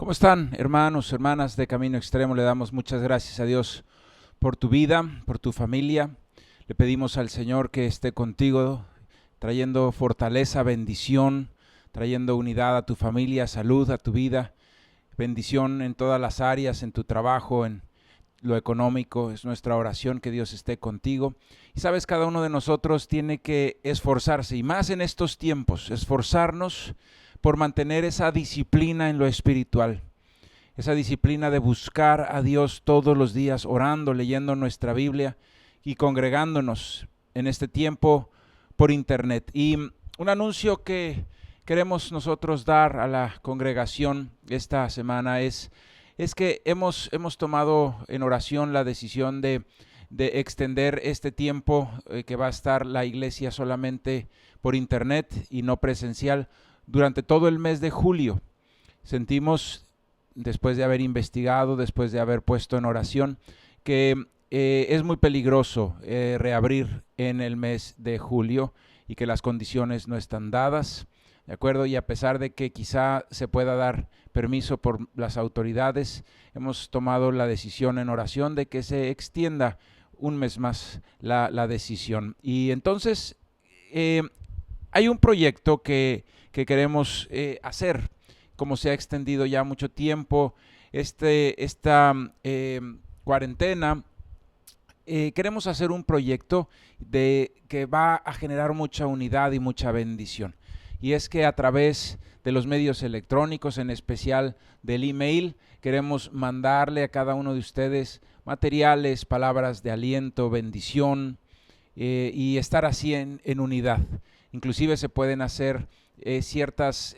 ¿Cómo están, hermanos, hermanas de Camino Extremo? Le damos muchas gracias a Dios por tu vida, por tu familia. Le pedimos al Señor que esté contigo, trayendo fortaleza, bendición, trayendo unidad a tu familia, salud a tu vida, bendición en todas las áreas, en tu trabajo, en lo económico. Es nuestra oración que Dios esté contigo. Y sabes, cada uno de nosotros tiene que esforzarse, y más en estos tiempos, esforzarnos por mantener esa disciplina en lo espiritual, esa disciplina de buscar a Dios todos los días, orando, leyendo nuestra Biblia y congregándonos en este tiempo por internet. Y un anuncio que queremos nosotros dar a la congregación esta semana es que hemos tomado en oración la decisión de extender este tiempo que va a estar la iglesia solamente por internet y no presencial durante todo el mes de julio. Sentimos, después de haber investigado, después de haber puesto en oración, que es muy peligroso reabrir en el mes de julio y que las condiciones no están dadas, ¿de acuerdo? Y a pesar de que quizá se pueda dar permiso por las autoridades, hemos tomado la decisión en oración de que se extienda un mes más la decisión. Y entonces hay un proyecto que queremos hacer, como se ha extendido ya mucho tiempo esta cuarentena. Queremos hacer un proyecto que va a generar mucha unidad y mucha bendición. Y es que a través de los medios electrónicos, en especial del email, queremos mandarle a cada uno de ustedes materiales, palabras de aliento, bendición, y estar así en unidad. Inclusive se pueden hacer ciertas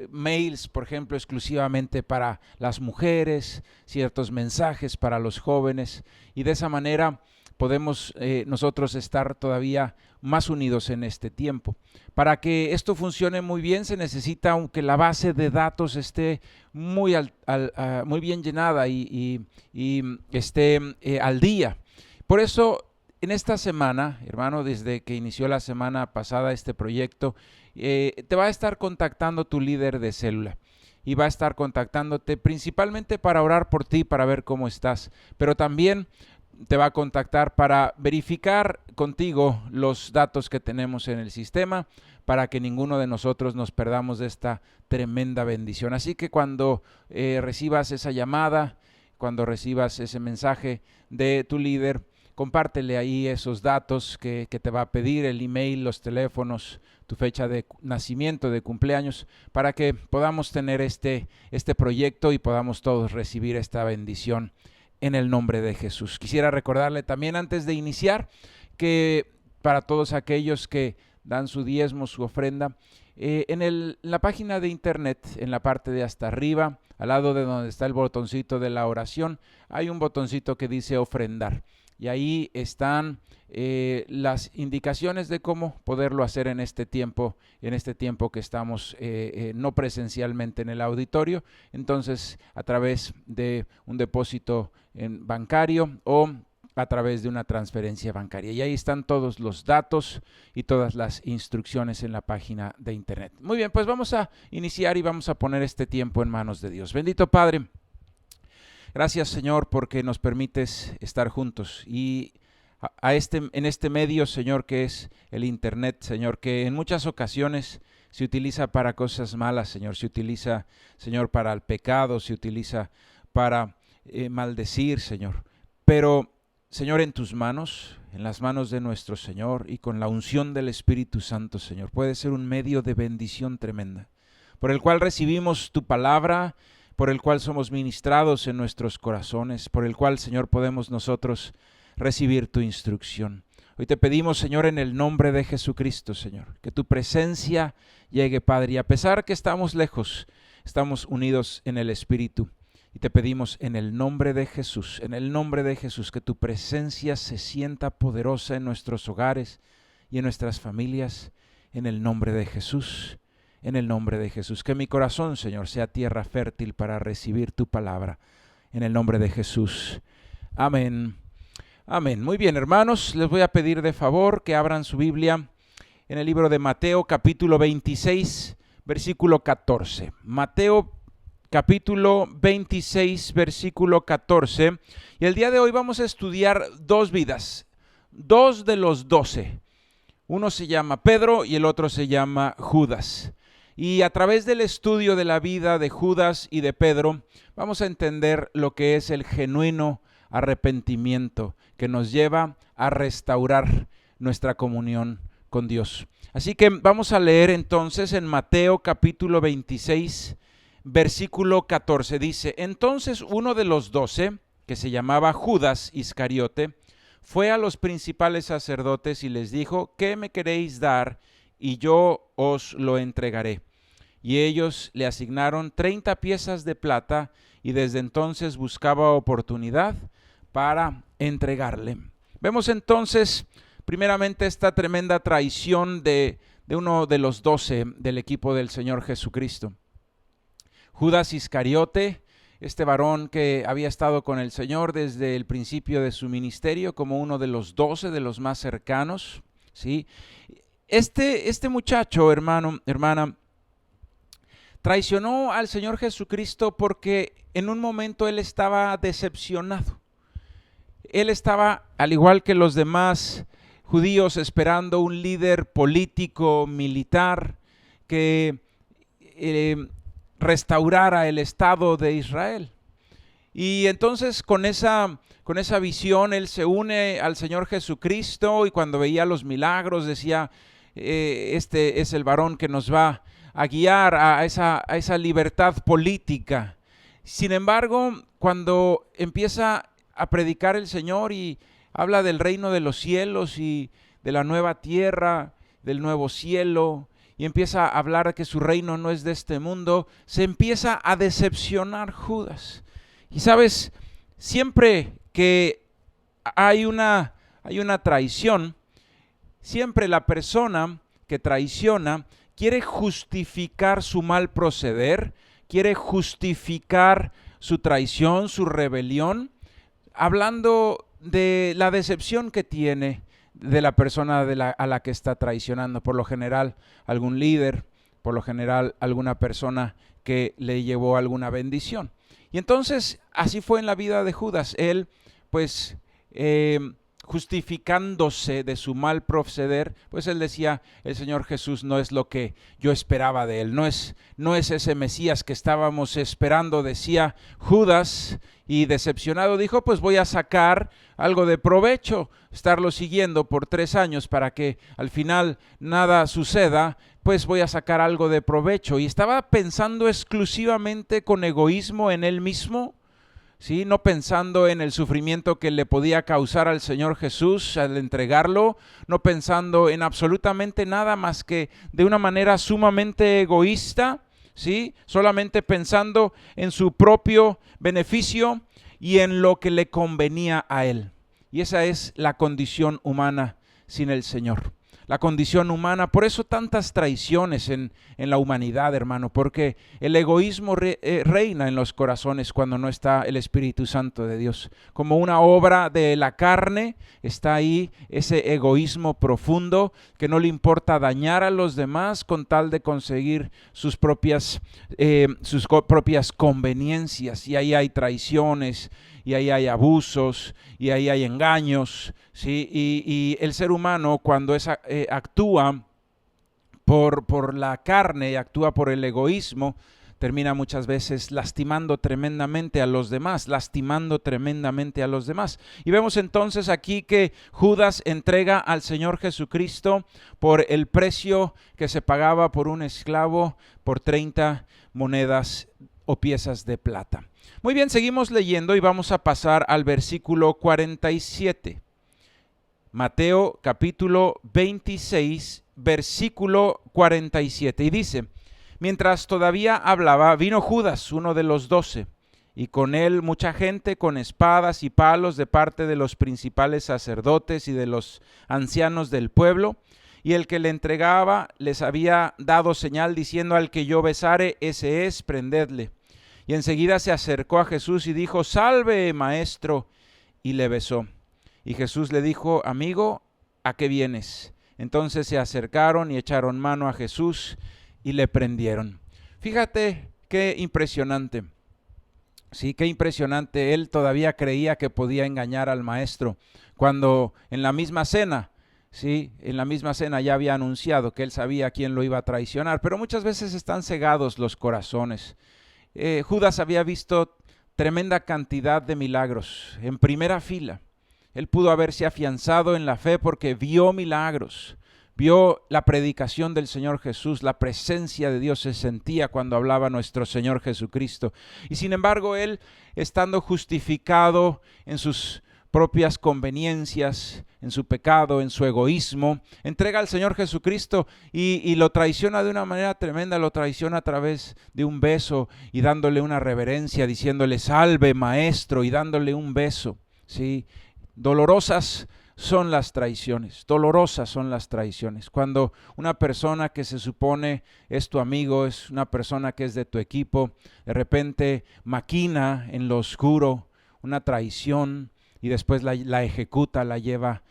mails, por ejemplo, exclusivamente para las mujeres, ciertos mensajes para los jóvenes, y de esa manera podemos nosotros estar todavía más unidos en este tiempo. Para que esto funcione muy bien se necesita que la base de datos esté muy bien llenada y esté al día. Por eso, en esta semana, hermano, desde que inició la semana pasada este proyecto, te va a estar contactando tu líder de célula y va a estar contactándote principalmente para orar por ti, para ver cómo estás, pero también te va a contactar para verificar contigo los datos que tenemos en el sistema, para que ninguno de nosotros nos perdamos de esta tremenda bendición. Así que cuando recibas esa llamada, cuando recibas ese mensaje de tu líder, compártele ahí esos datos que te va a pedir, el email, los teléfonos, tu fecha de nacimiento, de cumpleaños, para que podamos tener este proyecto y podamos todos recibir esta bendición en el nombre de Jesús. Quisiera recordarle también, antes de iniciar, que para todos aquellos que dan su diezmo, su ofrenda, en la página de internet, en la parte de hasta arriba, al lado de donde está el botoncito de la oración, hay un botoncito que dice ofrendar. Y ahí están las indicaciones de cómo poderlo hacer en este tiempo que estamos no presencialmente en el auditorio. Entonces, a través de un depósito bancario o a través de una transferencia bancaria. Y ahí están todos los datos y todas las instrucciones en la página de internet. Muy bien, pues vamos a iniciar y vamos a poner este tiempo en manos de Dios. Bendito Padre, gracias, Señor, porque nos permites estar juntos y en este medio, Señor, que es el internet, Señor, que en muchas ocasiones se utiliza para cosas malas, Señor, se utiliza, Señor, para el pecado, se utiliza para maldecir, Señor. Pero, Señor, en tus manos, en las manos de nuestro Señor y con la unción del Espíritu Santo, Señor, puede ser un medio de bendición tremenda, por el cual recibimos tu palabra, por el cual somos ministrados en nuestros corazones, por el cual, Señor, podemos nosotros recibir tu instrucción. Hoy te pedimos, Señor, en el nombre de Jesucristo, Señor, que tu presencia llegue, Padre, y a pesar que estamos lejos, estamos unidos en el Espíritu. Y te pedimos en el nombre de Jesús, que tu presencia se sienta poderosa en nuestros hogares y en nuestras familias, en el nombre de Jesús. En el nombre de Jesús, que mi corazón, Señor, sea tierra fértil para recibir tu palabra. En el nombre de Jesús. Amén. Amén. Muy bien, hermanos, les voy a pedir de favor que abran su Biblia en el libro de Mateo, capítulo 26, versículo 14. Mateo capítulo 26, versículo 14. Y el día de hoy vamos a estudiar dos vidas, dos de los 12. Uno se llama Pedro y el otro se llama Judas. Y a través del estudio de la vida de Judas y de Pedro, vamos a entender lo que es el genuino arrepentimiento que nos lleva a restaurar nuestra comunión con Dios. Así que vamos a leer entonces en Mateo capítulo 26, versículo 14. Dice: entonces uno de los 12, que se llamaba Judas Iscariote, fue a los principales sacerdotes y les dijo: ¿qué me queréis dar? Y yo os lo entregaré. Y ellos le asignaron 30 piezas de plata, y desde entonces buscaba oportunidad para entregarle. Vemos entonces primeramente esta tremenda traición de uno de los 12 del equipo del Señor Jesucristo. Judas Iscariote, este varón que había estado con el Señor desde el principio de su ministerio, como uno de los 12, de los más cercanos, ¿sí? Este muchacho, hermana, traicionó al Señor Jesucristo porque en un momento él estaba decepcionado. Él estaba, al igual que los demás judíos, esperando un líder político, militar, que restaurara el Estado de Israel. Y entonces con esa visión él se une al Señor Jesucristo, y cuando veía los milagros decía: este es el varón que nos va a guiar a esa libertad política. Sin embargo, cuando empieza a predicar el Señor y habla del reino de los cielos y de la nueva tierra, del nuevo cielo, y empieza a hablar que su reino no es de este mundo, se empieza a decepcionar Judas. Y sabes, siempre que hay una traición, siempre la persona que traiciona quiere justificar su mal proceder, quiere justificar su traición, su rebelión, hablando de la decepción que tiene de la persona a la que está traicionando. Por lo general, algún líder, por lo general, alguna persona que le llevó alguna bendición. Y entonces, así fue en la vida de Judas. Él, pues, justificándose de su mal proceder, pues él decía: el Señor Jesús no es lo que yo esperaba de él, no es ese Mesías que estábamos esperando, decía Judas, y decepcionado dijo: pues voy a sacar algo de provecho, estarlo siguiendo por 3 años para que al final nada suceda, pues voy a sacar algo de provecho. Y estaba pensando exclusivamente con egoísmo en él mismo, ¿sí? No pensando en el sufrimiento que le podía causar al Señor Jesús al entregarlo, no pensando en absolutamente nada más que de una manera sumamente egoísta, ¿sí? Solamente pensando en su propio beneficio y en lo que le convenía a él. Y esa es la condición humana sin el Señor. La condición humana, por eso tantas traiciones en la humanidad, hermano, porque el egoísmo reina en los corazones cuando no está el Espíritu Santo de Dios. Como una obra de la carne está ahí ese egoísmo profundo que no le importa dañar a los demás con tal de conseguir sus propias conveniencias. Y ahí hay traiciones, y ahí hay abusos, y ahí hay engaños, ¿sí? Y el ser humano, cuando actúa por la carne, actúa por el egoísmo, termina muchas veces lastimando tremendamente a los demás, Y vemos entonces aquí que Judas entrega al Señor Jesucristo por el precio que se pagaba por un esclavo, por 30 monedas o piezas de plata. Muy bien, seguimos leyendo y vamos a pasar al versículo 47. Mateo capítulo 26, versículo 47. Y dice: mientras todavía hablaba, vino Judas, uno de los 12, y con él mucha gente con espadas y palos de parte de los principales sacerdotes y de los ancianos del pueblo. Y el que le entregaba les había dado señal diciendo: al que yo besare, ese es, prendedle. Y enseguida se acercó a Jesús y dijo: salve, maestro, y le besó. Y Jesús le dijo: amigo, ¿a qué vienes? Entonces se acercaron y echaron mano a Jesús y le prendieron. Fíjate Qué impresionante. Sí, qué impresionante. Él todavía creía que podía engañar al maestro cuando en la misma cena, sí, en la misma cena ya había anunciado que él sabía quién lo iba a traicionar. Pero muchas veces están cegados los corazones. Judas había visto tremenda cantidad de milagros en primera fila. Él pudo haberse afianzado en la fe porque vio milagros. Vio la predicación del Señor Jesús, la presencia de Dios se sentía cuando hablaba nuestro Señor Jesucristo. Y sin embargo, él, estando justificado en sus propias conveniencias, en su pecado, en su egoísmo, entrega al Señor Jesucristo y lo traiciona de una manera tremenda, lo traiciona a través de un beso y dándole una reverencia, diciéndole salve maestro y dándole un beso. Sí, dolorosas son las traiciones, dolorosas son las traiciones. Cuando una persona que se supone es tu amigo, es una persona que es de tu equipo, de repente maquina en lo oscuro una traición y después la ejecuta, la lleva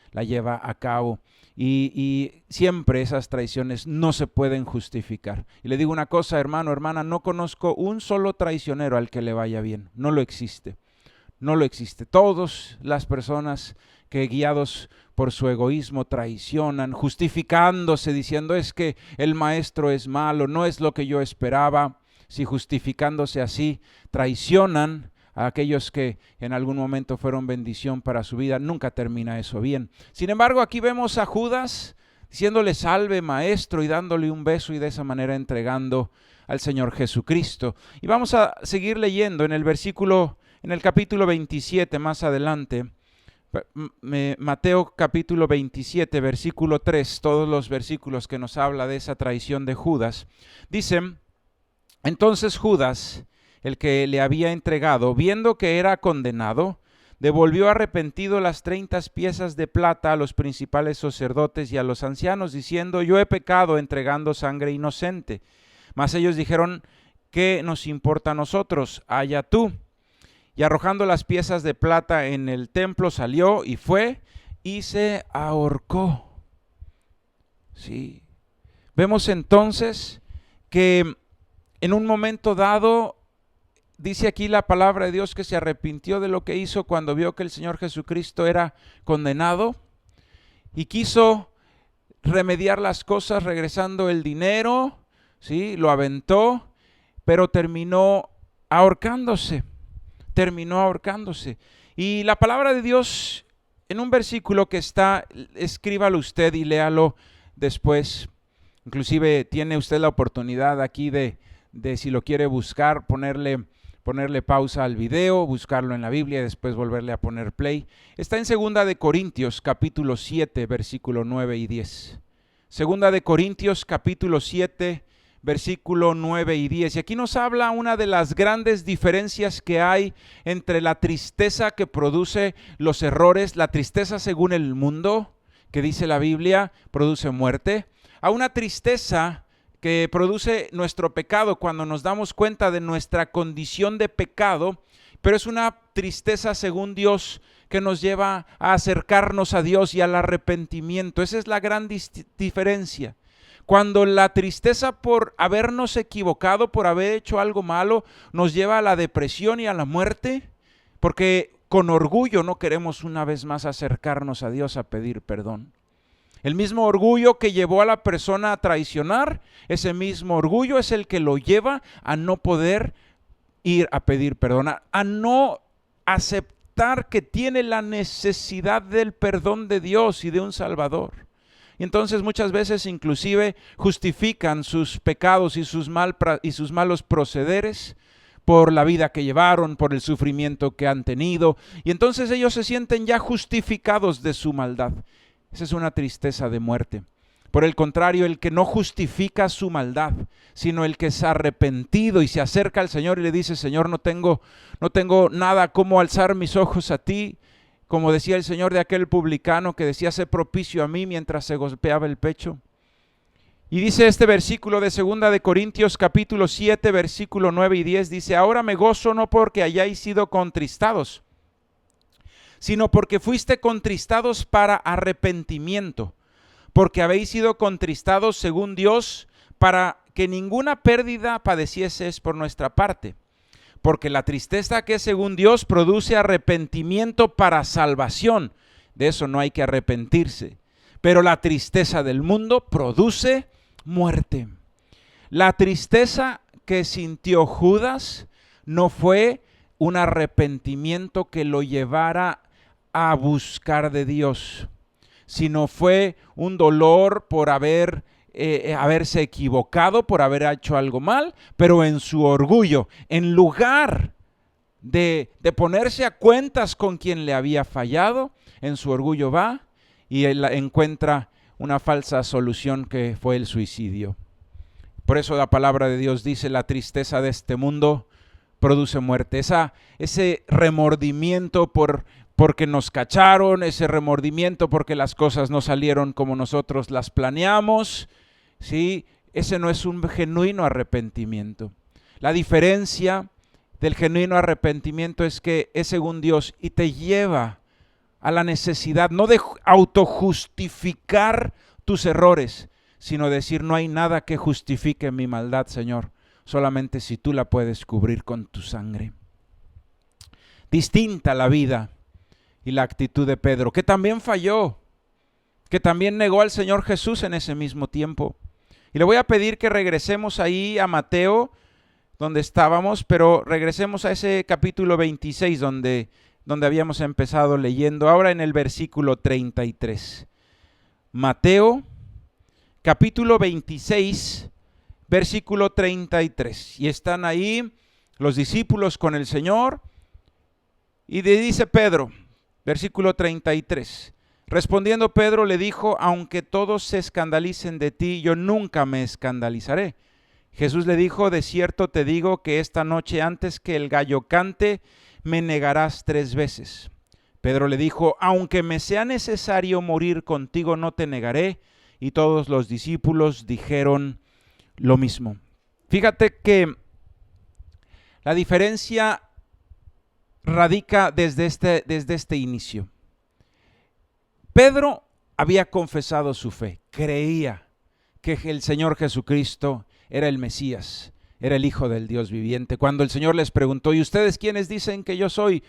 a cabo. Y siempre esas traiciones no se pueden justificar. Y le digo una cosa, hermano, hermana, no conozco un solo traicionero al que le vaya bien, no lo existe. No lo existe. Todas las personas que guiados por su egoísmo traicionan, justificándose, diciendo es que el maestro es malo, no es lo que yo esperaba. Si justificándose así, traicionan a aquellos que en algún momento fueron bendición para su vida, nunca termina eso bien. Sin embargo, aquí vemos a Judas diciéndole salve maestro y dándole un beso y de esa manera entregando al Señor Jesucristo. Y vamos a seguir leyendo en el capítulo 27 más adelante, Mateo capítulo 27, versículo 3, todos los versículos que nos habla de esa traición de Judas. Dicen, entonces Judas, el que le había entregado, viendo que era condenado, devolvió arrepentido las 30 piezas de plata a los principales sacerdotes y a los ancianos, diciendo, yo he pecado entregando sangre inocente. Mas ellos dijeron, ¿qué nos importa a nosotros? Allá tú. Y arrojando las piezas de plata en el templo, salió y fue y se ahorcó. Sí. Vemos entonces que en un momento dado, dice aquí la palabra de Dios que se arrepintió de lo que hizo cuando vio que el Señor Jesucristo era condenado y quiso remediar las cosas regresando el dinero, ¿sí? Lo aventó, pero terminó ahorcándose. Y la palabra de Dios en un versículo que está, escríbalo usted y léalo después. Inclusive tiene usted la oportunidad aquí de si lo quiere buscar, ponerle pausa al video, buscarlo en la Biblia y después volverle a poner play. Está en 2 de Corintios capítulo 7, versículo 9 y 10. 2 de Corintios capítulo 7, versículo 9 y 10. Y aquí nos habla una de las grandes diferencias que hay entre la tristeza que produce los errores, la tristeza según el mundo, que dice la Biblia, produce muerte, a una tristeza que produce nuestro pecado cuando nos damos cuenta de nuestra condición de pecado, pero es una tristeza según Dios que nos lleva a acercarnos a Dios y al arrepentimiento. Esa es la gran diferencia. Cuando la tristeza por habernos equivocado, por haber hecho algo malo, nos lleva a la depresión y a la muerte, porque con orgullo no queremos una vez más acercarnos a Dios a pedir perdón. El mismo orgullo que llevó a la persona a traicionar, ese mismo orgullo es el que lo lleva a no poder ir a pedir perdón, a no aceptar que tiene la necesidad del perdón de Dios y de un Salvador. Y entonces muchas veces inclusive justifican sus pecados y sus malos procederes por la vida que llevaron, por el sufrimiento que han tenido. Y entonces ellos se sienten ya justificados de su maldad. Esa es una tristeza de muerte. Por el contrario, el que no justifica su maldad, sino el que es arrepentido y se acerca al Señor y le dice, Señor, no tengo nada como alzar mis ojos a ti. Como decía el Señor de aquel publicano que decía, sé propicio a mí mientras se golpeaba el pecho. Y dice este versículo de 2 de Corintios capítulo 7, versículo 9 y 10, dice, ahora me gozo no porque hayáis sido contristados, sino porque fuiste contristados para arrepentimiento, porque habéis sido contristados según Dios, para que ninguna pérdida padecieses por nuestra parte, porque la tristeza que según Dios produce arrepentimiento para salvación, de eso no hay que arrepentirse, pero la tristeza del mundo produce muerte. La tristeza que sintió Judas no fue un arrepentimiento que lo llevara a buscar de Dios, sino fue un dolor por haberse equivocado, por haber hecho algo mal, pero en su orgullo, en lugar de ponerse a cuentas con quien le había fallado, en su orgullo va y él encuentra una falsa solución que fue el suicidio. Por eso la palabra de Dios dice: la tristeza de este mundo produce muerte. Ese remordimiento porque nos cacharon, ese remordimiento porque las cosas no salieron como nosotros las planeamos, ¿sí? Ese no es un genuino arrepentimiento. La diferencia del genuino arrepentimiento es que es según Dios y te lleva a la necesidad no de autojustificar tus errores, sino decir: no hay nada que justifique mi maldad, Señor, solamente si tú la puedes cubrir con tu sangre. Distinta la vida y la actitud de Pedro, que también falló, que también negó al Señor Jesús en ese mismo tiempo. Y le voy a pedir que regresemos ahí a Mateo, donde estábamos, pero regresemos a ese capítulo 26, donde habíamos empezado leyendo, ahora en el versículo 33. Mateo, capítulo 26, versículo 33. Y están ahí los discípulos con el Señor, y le dice Pedro, versículo 33, respondiendo Pedro le dijo: aunque todos se escandalicen de ti, yo nunca me escandalizaré. Jesús le dijo: de cierto te digo que esta noche antes que el gallo cante, me negarás 3 veces. Pedro le dijo: aunque me sea necesario morir contigo, no te negaré. Y todos los discípulos dijeron lo mismo. Fíjate que la diferencia radica desde este inicio. Pedro había confesado su fe, creía que el Señor Jesucristo era el Mesías, era el Hijo del Dios viviente. Cuando el Señor les preguntó: ¿y ustedes quiénes dicen que yo soy?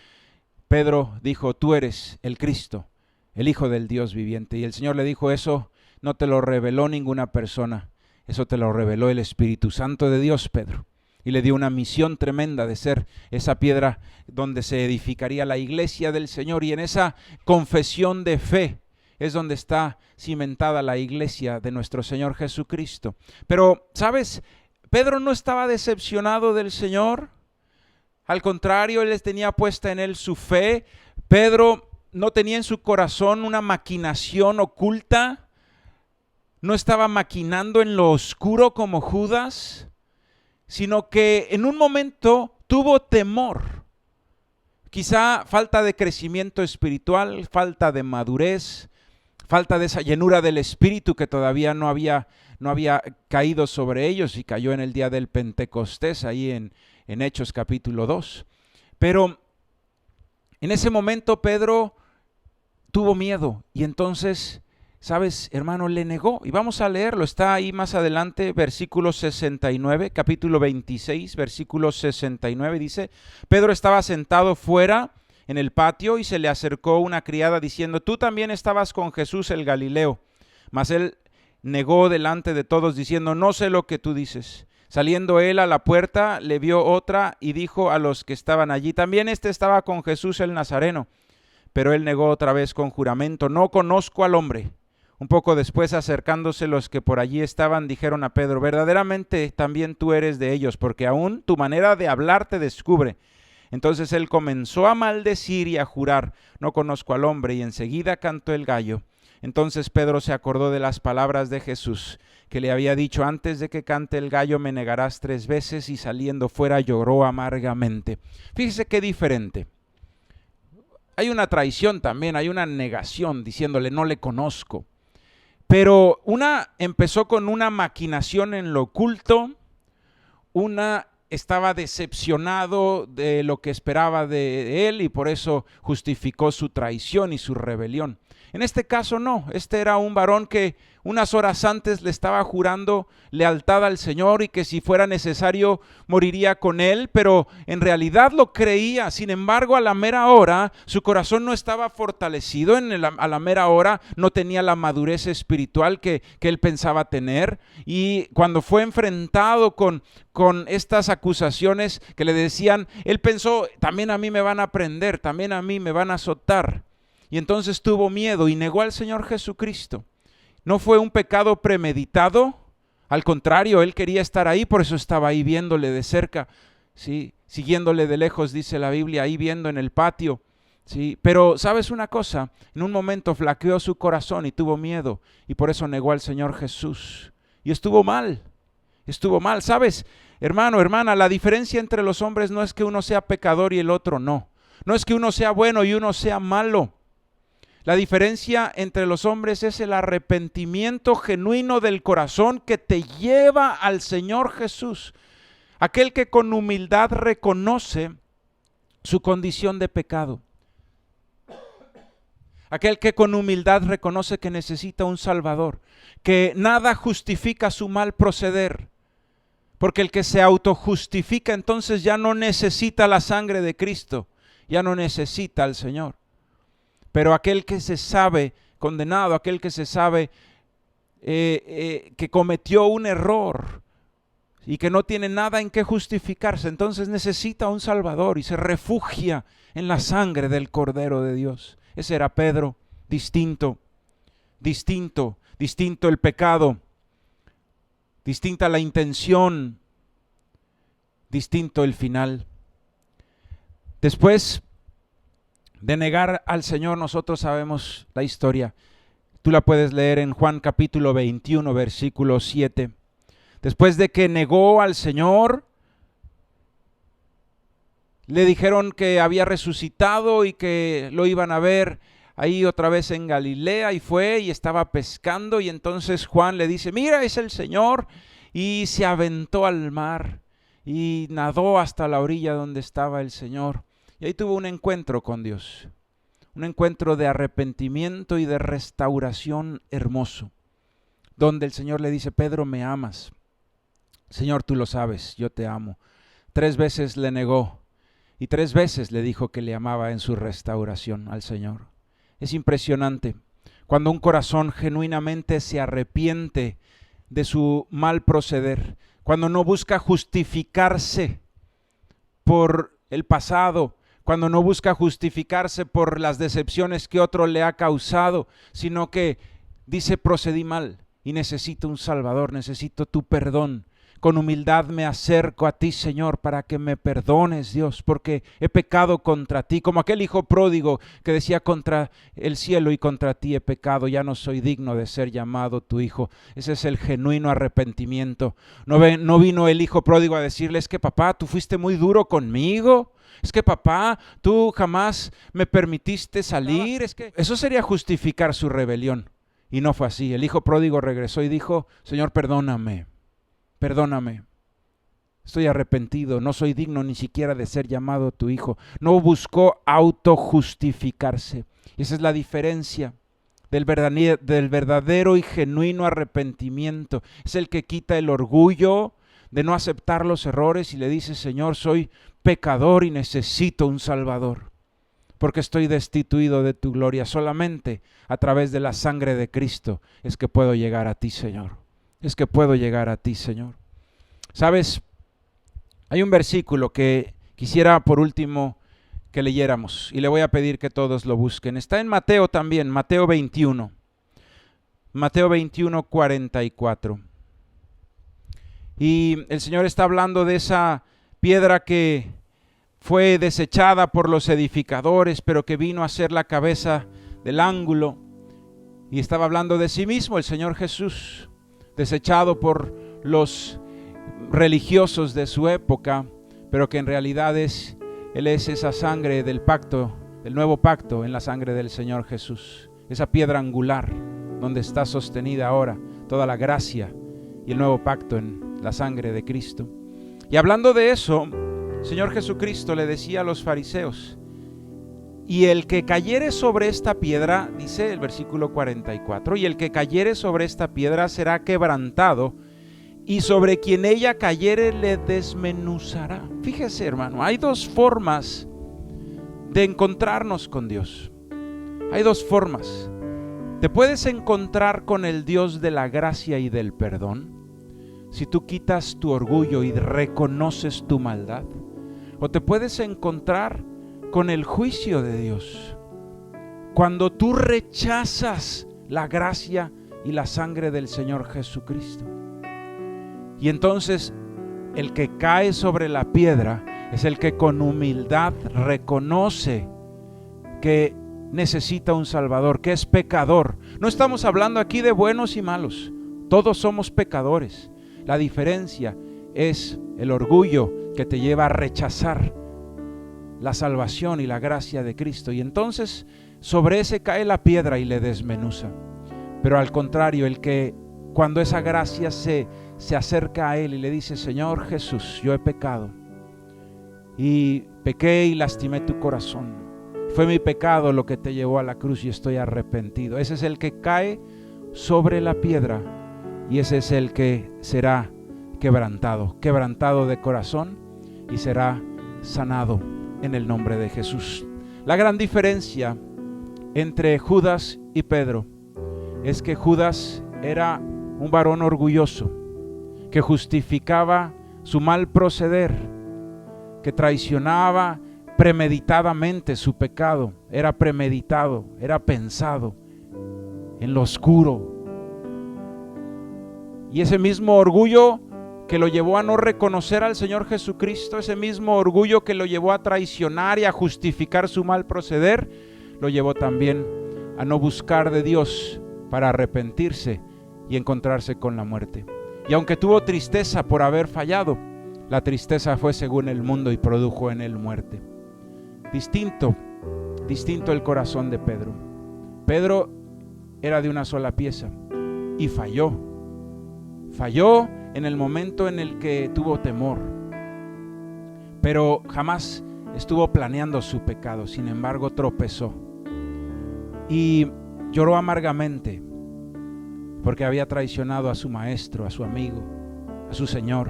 Pedro dijo: tú eres el Cristo, el Hijo del Dios viviente. Y el Señor le dijo: eso no te lo reveló ninguna persona, eso te lo reveló el Espíritu Santo de Dios, Pedro. Y le dio una misión tremenda de ser esa piedra donde se edificaría la iglesia del Señor. Y en esa confesión de fe es donde está cimentada la iglesia de nuestro Señor Jesucristo. Pero, ¿sabes? Pedro no estaba decepcionado del Señor. Al contrario, él tenía puesta en él su fe. Pedro no tenía en su corazón una maquinación oculta. No estaba maquinando en lo oscuro como Judas, sino que en un momento tuvo temor. Quizá falta de crecimiento espiritual, falta de madurez, falta de esa llenura del Espíritu que todavía no había caído sobre ellos, y cayó en el día del Pentecostés, ahí en Hechos capítulo 2. Pero en ese momento Pedro tuvo miedo y entonces, ¿sabes, hermano? Le negó. Y vamos a leerlo, está ahí más adelante, versículo 69, capítulo 26, versículo 69, dice: Pedro estaba sentado fuera en el patio y se le acercó una criada diciendo: tú también estabas con Jesús el Galileo. Mas él negó delante de todos diciendo: no sé lo que tú dices. Saliendo él a la puerta, le vio otra y dijo a los que estaban allí: también estaba con Jesús el Nazareno. Pero él negó otra vez con juramento: no conozco al hombre. Un poco después, acercándose los que por allí estaban, dijeron a Pedro: verdaderamente también tú eres de ellos, porque aún tu manera de hablar te descubre. Entonces él comenzó a maldecir y a jurar: no conozco al hombre, y enseguida cantó el gallo. Entonces Pedro se acordó de las palabras de Jesús, que le había dicho: antes de que cante el gallo me negarás 3 veces, y saliendo fuera lloró amargamente. Fíjese qué diferente. Hay una traición también, hay una negación diciéndole: no le conozco. Pero una empezó con una maquinación en lo oculto, una estaba decepcionado de lo que esperaba de él y por eso justificó su traición y su rebelión. En este caso no, este era un varón que unas horas antes le estaba jurando lealtad al Señor y que si fuera necesario moriría con él, pero en realidad lo creía. Sin embargo, a la mera hora su corazón no estaba fortalecido, a la mera hora no tenía la madurez espiritual que él pensaba tener, y cuando fue enfrentado con estas acusaciones que le decían, él pensó, también a mí me van a prender, también a mí me van a azotar. Y entonces tuvo miedo y negó al Señor Jesucristo. No fue un pecado premeditado, al contrario, él quería estar ahí, por eso estaba ahí viéndole de cerca, ¿sí? Siguiéndole de lejos, dice la Biblia, ahí viendo en el patio, ¿sí? Pero ¿sabes una cosa? En un momento flaqueó su corazón y tuvo miedo, y por eso negó al Señor Jesús. Y estuvo mal, ¿sabes? Hermano, hermana, la diferencia entre los hombres no es que uno sea pecador y el otro no. No es que uno sea bueno y uno sea malo. La diferencia entre los hombres es el arrepentimiento genuino del corazón que te lleva al Señor Jesús. Aquel que con humildad reconoce su condición de pecado. Aquel que con humildad reconoce que necesita un Salvador, que nada justifica su mal proceder. Porque el que se autojustifica entonces ya no necesita la sangre de Cristo, ya no necesita al Señor. Pero aquel que se sabe condenado, aquel que se sabe que cometió un error y que no tiene nada en qué justificarse, entonces necesita un Salvador y se refugia en la sangre del Cordero de Dios. Ese era Pedro, distinto el pecado, distinta la intención, distinto el final. Después de negar al Señor, nosotros sabemos la historia. Tú la puedes leer en Juan capítulo 21, versículo 7. Después de que negó al Señor, le dijeron que había resucitado y que lo iban a ver ahí otra vez en Galilea, y fue y estaba pescando, y entonces Juan le dice, mira, es el Señor, y se aventó al mar y nadó hasta la orilla donde estaba el Señor. Y ahí tuvo un encuentro con Dios, un encuentro de arrepentimiento y de restauración hermoso, donde el Señor le dice, Pedro, ¿me amas? Señor, tú lo sabes, yo te amo. 3 veces le negó y 3 veces le dijo que le amaba en su restauración al Señor. Es impresionante cuando un corazón genuinamente se arrepiente de su mal proceder, cuando no busca justificarse por el pasado, cuando no busca justificarse por las decepciones que otro le ha causado, sino que dice, procedí mal y necesito un Salvador, necesito tu perdón. Con humildad me acerco a ti, Señor, para que me perdones, Dios, porque he pecado contra ti, como aquel hijo pródigo que decía, contra el cielo y contra ti he pecado, ya no soy digno de ser llamado tu hijo. Ese es el genuino arrepentimiento. No vino el hijo pródigo a decirle, es que papá, tú fuiste muy duro conmigo, es que papá, tú jamás me permitiste salir, es que eso sería justificar su rebelión. Y no fue así. El hijo pródigo regresó y dijo, Señor, perdóname, estoy arrepentido, no soy digno ni siquiera de ser llamado tu hijo. No buscó autojustificarse. Esa es la diferencia del verdadero y genuino arrepentimiento. Es el que quita el orgullo de no aceptar los errores y le dice, Señor, soy pecador y necesito un Salvador, porque estoy destituido de tu gloria. Solamente a través de la sangre de Cristo es que puedo llegar a ti, Señor. ¿Sabes? Hay un versículo que quisiera por último que leyéramos y le voy a pedir que todos lo busquen. Está en Mateo también, Mateo 21, 44. Y el Señor está hablando de esa piedra que fue desechada por los edificadores, pero que vino a ser la cabeza del ángulo. Y estaba hablando de sí mismo, el Señor Jesús, desechado por los religiosos de su época, pero que en realidad Él es esa sangre del pacto, del nuevo pacto en la sangre del Señor Jesús. Esa piedra angular donde está sostenida ahora toda la gracia y el nuevo pacto en la sangre de Cristo. Y hablando de eso, Señor Jesucristo le decía a los fariseos: y el que cayere sobre esta piedra, dice el versículo 44, y el que cayere sobre esta piedra será quebrantado, y sobre quien ella cayere le desmenuzará. Fíjese, hermano, hay dos formas de encontrarnos con Dios. Hay dos formas. Te puedes encontrar con el Dios de la gracia y del perdón, si tú quitas tu orgullo y reconoces tu maldad. O te puedes encontrar con el juicio de Dios, cuando tú rechazas la gracia y la sangre del Señor Jesucristo. Y entonces el que cae sobre la piedra es el que con humildad reconoce que necesita un Salvador, que es pecador. No estamos hablando aquí de buenos y malos, todos somos pecadores. La diferencia es el orgullo que te lleva a rechazar la salvación y la gracia de Cristo, y entonces sobre ese cae la piedra y le desmenuza. Pero al contrario, el que cuando esa gracia se acerca a él y le dice: Señor Jesús, yo he pecado y pequé y lastimé tu corazón, fue mi pecado lo que te llevó a la cruz y estoy arrepentido. Ese es el que cae sobre la piedra, y ese es el que será quebrantado de corazón, y será sanado en el nombre de Jesús. La gran diferencia entre Judas y Pedro es que Judas era un varón orgulloso, que justificaba su mal proceder, que traicionaba premeditadamente su pecado. Era premeditado, era pensado en lo oscuro. Y ese mismo orgullo que lo llevó a no reconocer al Señor Jesucristo, ese mismo orgullo que lo llevó a traicionar y a justificar su mal proceder, lo llevó también a no buscar de Dios para arrepentirse y encontrarse con la muerte. Y aunque tuvo tristeza por haber fallado, la tristeza fue según el mundo y produjo en él muerte. Distinto el corazón de Pedro. Pedro era de una sola pieza y falló en el momento en el que tuvo temor, pero jamás estuvo planeando su pecado. Sin embargo, tropezó y lloró amargamente porque había traicionado a su maestro, a su amigo, a su Señor,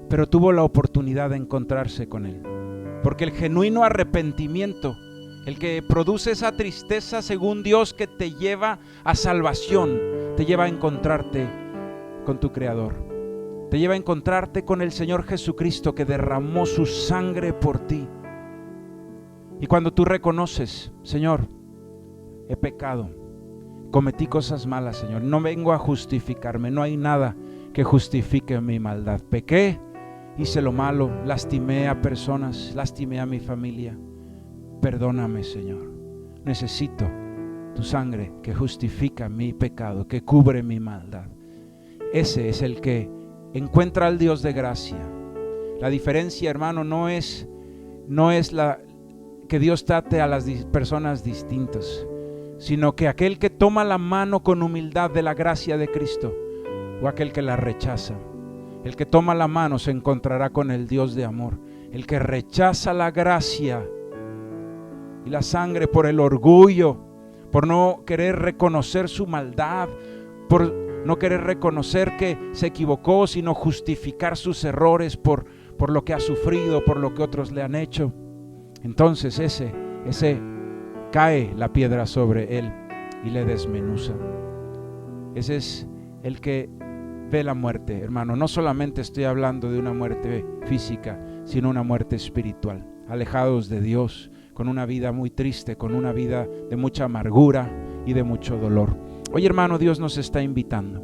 pero tuvo la oportunidad de encontrarse con Él, porque el genuino arrepentimiento, el que produce esa tristeza según Dios que te lleva a salvación, te lleva a encontrarte con tu Creador, te lleva a encontrarte con el Señor Jesucristo, que derramó su sangre por ti. Y cuando tú reconoces: Señor, he pecado, cometí cosas malas, Señor, no vengo a justificarme, no hay nada que justifique mi maldad, pequé, hice lo malo, lastimé a personas, lastimé a mi familia, perdóname, Señor, necesito tu sangre que justifica mi pecado, que cubre mi maldad. Ese es el que encuentra al Dios de gracia. La diferencia, hermano, no es que Dios trate a las personas distintas, sino que aquel que toma la mano con humildad de la gracia de Cristo, o aquel que la rechaza. El que toma la mano se encontrará con el Dios de amor. El que rechaza la gracia y la sangre por el orgullo, por no querer reconocer su maldad, por no querer reconocer que se equivocó, sino justificar sus errores por lo que ha sufrido, por lo que otros le han hecho. Entonces ese cae la piedra sobre él y le desmenuza. Ese es el que ve la muerte, hermano. No solamente estoy hablando de una muerte física, sino una muerte espiritual, alejados de Dios, con una vida muy triste, con una vida de mucha amargura y de mucho dolor. Hoy, hermano, Dios nos está invitando.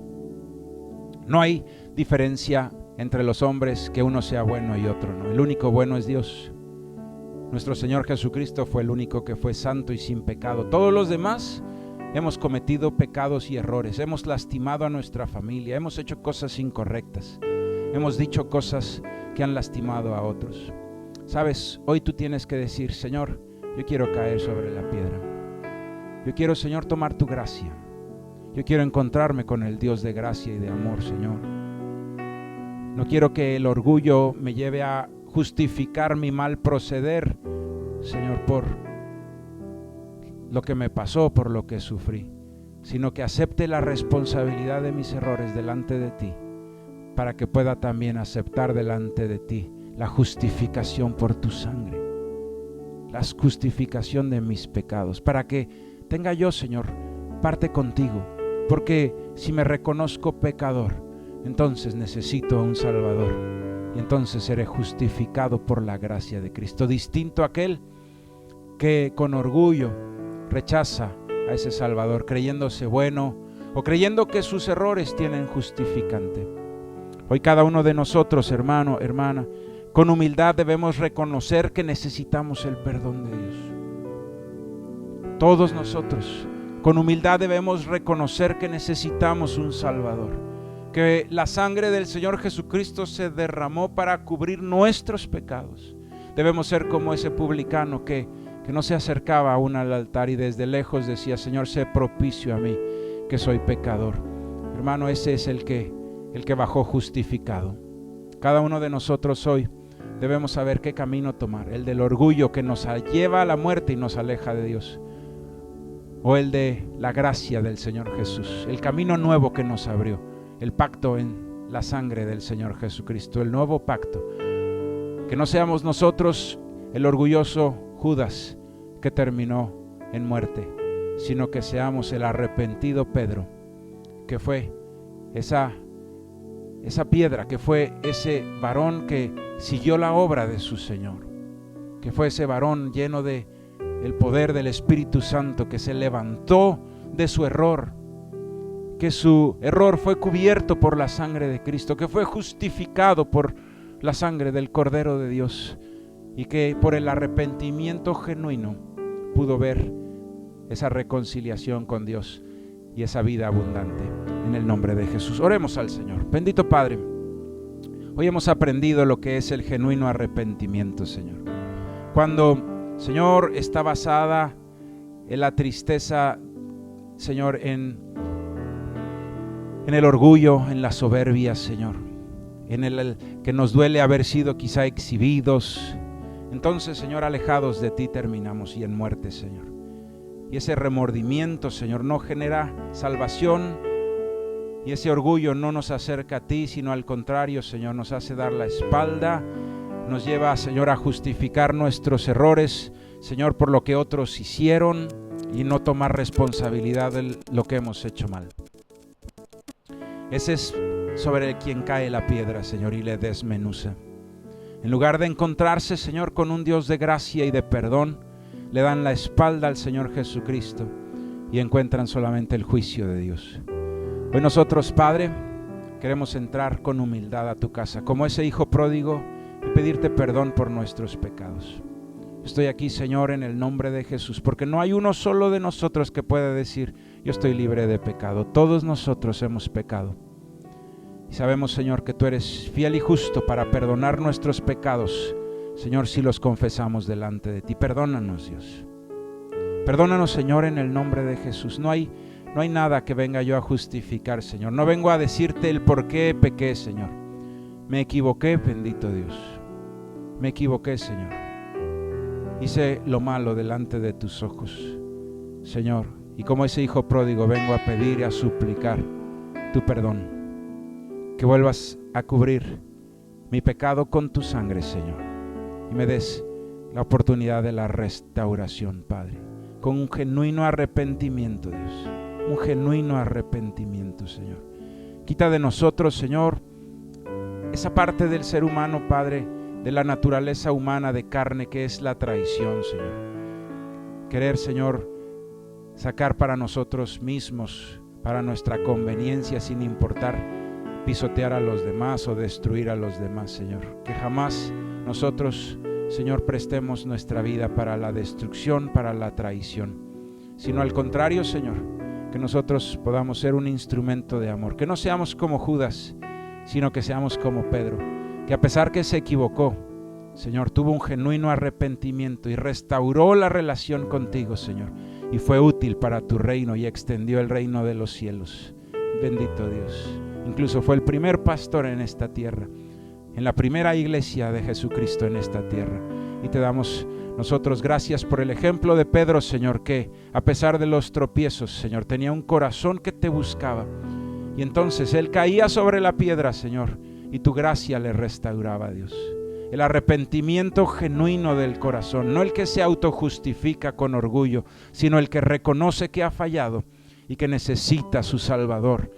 No hay diferencia entre los hombres, que uno sea bueno y otro no. El único bueno es Dios. Nuestro Señor Jesucristo fue el único que fue santo y sin pecado. Todos los demás hemos cometido pecados y errores, hemos lastimado a nuestra familia, hemos hecho cosas incorrectas, hemos dicho cosas que han lastimado a otros. Sabes, hoy tú tienes que decir: Señor, yo quiero caer sobre la piedra. Yo quiero, Señor, tomar tu gracia. Yo quiero encontrarme con el Dios de gracia y de amor, Señor. No quiero que el orgullo me lleve a justificar mi mal proceder, Señor, por lo que me pasó, por lo que sufrí, sino que acepte la responsabilidad de mis errores delante de ti, para que pueda también aceptar delante de ti la justificación por tu sangre, la justificación de mis pecados, para que tenga yo, Señor, parte contigo, porque si me reconozco pecador, entonces necesito a un Salvador, y entonces seré justificado por la gracia de Cristo, distinto a aquel que con orgullo rechaza a ese Salvador, creyéndose bueno o creyendo que sus errores tienen justificante. Hoy cada uno de nosotros, hermano, hermana, con humildad debemos reconocer que necesitamos el perdón de Dios. Todos nosotros, con humildad debemos reconocer que necesitamos un Salvador, que la sangre del Señor Jesucristo se derramó para cubrir nuestros pecados. Debemos ser como ese publicano que no se acercaba aún al altar y desde lejos decía: Señor, sé propicio a mí, que soy pecador. Hermano, ese es el que bajó justificado. Cada uno de nosotros hoy debemos saber qué camino tomar: el del orgullo que nos lleva a la muerte y nos aleja de Dios, o el de la gracia del Señor Jesús, el camino nuevo que nos abrió, el pacto en la sangre del Señor Jesucristo, el nuevo pacto. Que no seamos nosotros el orgulloso Judas que terminó en muerte, sino que seamos el arrepentido Pedro, que fue esa piedra, que fue ese varón que siguió la obra de su Señor, que fue ese varón lleno de el poder del Espíritu Santo, que se levantó de su error, que su error fue cubierto por la sangre de Cristo, que fue justificado por la sangre del Cordero de Dios, y que por el arrepentimiento genuino pudo ver esa reconciliación con Dios y esa vida abundante. En el nombre de Jesús, oremos al Señor. Bendito Padre, hoy hemos aprendido lo que es el genuino arrepentimiento, Señor. Cuando, Señor, está basada en la tristeza, Señor, en el orgullo, en la soberbia, Señor, en el que nos duele haber sido quizá exhibidos. Entonces, Señor, alejados de ti terminamos y en muerte, Señor. Y ese remordimiento, Señor, no genera salvación, y ese orgullo no nos acerca a ti, sino al contrario, Señor, nos hace dar la espalda, nos lleva, Señor, a justificar nuestros errores, Señor, por lo que otros hicieron y no tomar responsabilidad de lo que hemos hecho mal. Ese es sobre quien cae la piedra, Señor, y le desmenuza. En lugar de encontrarse, Señor, con un Dios de gracia y de perdón, le dan la espalda al Señor Jesucristo y encuentran solamente el juicio de Dios. Hoy nosotros, Padre, queremos entrar con humildad a tu casa, como ese hijo pródigo, y pedirte perdón por nuestros pecados. Estoy aquí, Señor, en el nombre de Jesús, porque no hay uno solo de nosotros que pueda decir: yo estoy libre de pecado. Todos nosotros hemos pecado. Y sabemos, Señor, que tú eres fiel y justo para perdonar nuestros pecados, Señor, si los confesamos delante de ti. Perdónanos, Dios. Perdónanos, Señor, en el nombre de Jesús. No hay nada que venga yo a justificar, Señor. No vengo a decirte el por qué pequé, Señor. Me equivoqué, bendito Dios. Me equivoqué, Señor. Hice lo malo delante de tus ojos, Señor. Y como ese hijo pródigo vengo a pedir y a suplicar tu perdón. Que vuelvas a cubrir mi pecado con tu sangre, Señor. Y me des la oportunidad de la restauración, Padre. Con un genuino arrepentimiento, Dios. Un genuino arrepentimiento, Señor. Quita de nosotros, Señor, esa parte del ser humano, Padre, de la naturaleza humana de carne que es la traición, Señor. Querer, Señor, sacar para nosotros mismos, para nuestra conveniencia, sin importar pisotear a los demás o destruir a los demás, Señor. Que jamás nosotros, Señor, prestemos nuestra vida para la destrucción, para la traición, sino al contrario, Señor, que nosotros podamos ser un instrumento de amor, que no seamos como Judas, sino que seamos como Pedro, que a pesar que se equivocó, Señor, tuvo un genuino arrepentimiento y restauró la relación contigo, Señor, y fue útil para tu reino y extendió el reino de los cielos. Bendito Dios. Incluso fue el primer pastor en esta tierra en la primera iglesia de Jesucristo en esta tierra. Y te damos nosotros gracias por el ejemplo de Pedro, Señor, que a pesar de los tropiezos, Señor, tenía un corazón que te buscaba. Y entonces él caía sobre la piedra, Señor, y tu gracia le restauraba, Dios. El arrepentimiento genuino del corazón, no el que se autojustifica con orgullo, sino el que reconoce que ha fallado y que necesita a su Salvador,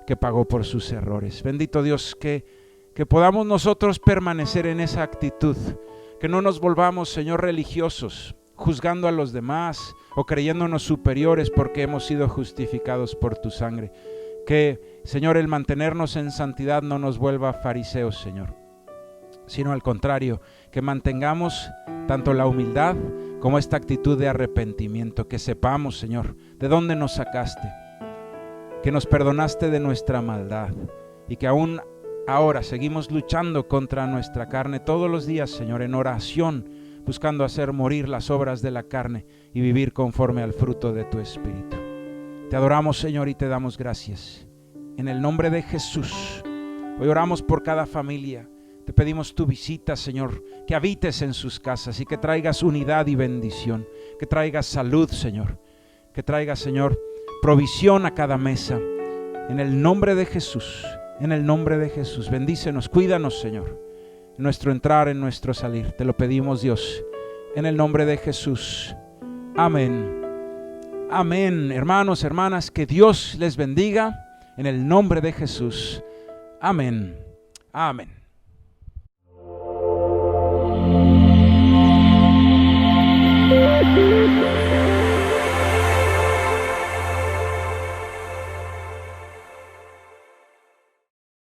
que pagó por sus errores. Bendito Dios, que podamos nosotros permanecer en esa actitud, que no nos volvamos, Señor, religiosos, juzgando a los demás o creyéndonos superiores porque hemos sido justificados por tu sangre. Que, Señor, el mantenernos en santidad no nos vuelva fariseos, Señor, sino al contrario, que mantengamos tanto la humildad como esta actitud de arrepentimiento, que sepamos, Señor, de dónde nos sacaste, que nos perdonaste de nuestra maldad y que aún ahora seguimos luchando contra nuestra carne todos los días, Señor, en oración, buscando hacer morir las obras de la carne y vivir conforme al fruto de tu Espíritu. Te adoramos, Señor, y te damos gracias. En el nombre de Jesús, hoy oramos por cada familia. Te pedimos tu visita, Señor, que habites en sus casas y que traigas unidad y bendición, que traigas salud, Señor, que traigas, Señor, provisión a cada mesa. En el nombre de Jesús, en el nombre de Jesús, bendícenos, cuídanos, Señor, en nuestro entrar, en nuestro salir. Te lo pedimos, Dios, en el nombre de Jesús. Amén. Amén. Hermanos, hermanas, que Dios les bendiga en el nombre de Jesús. Amén. Amén.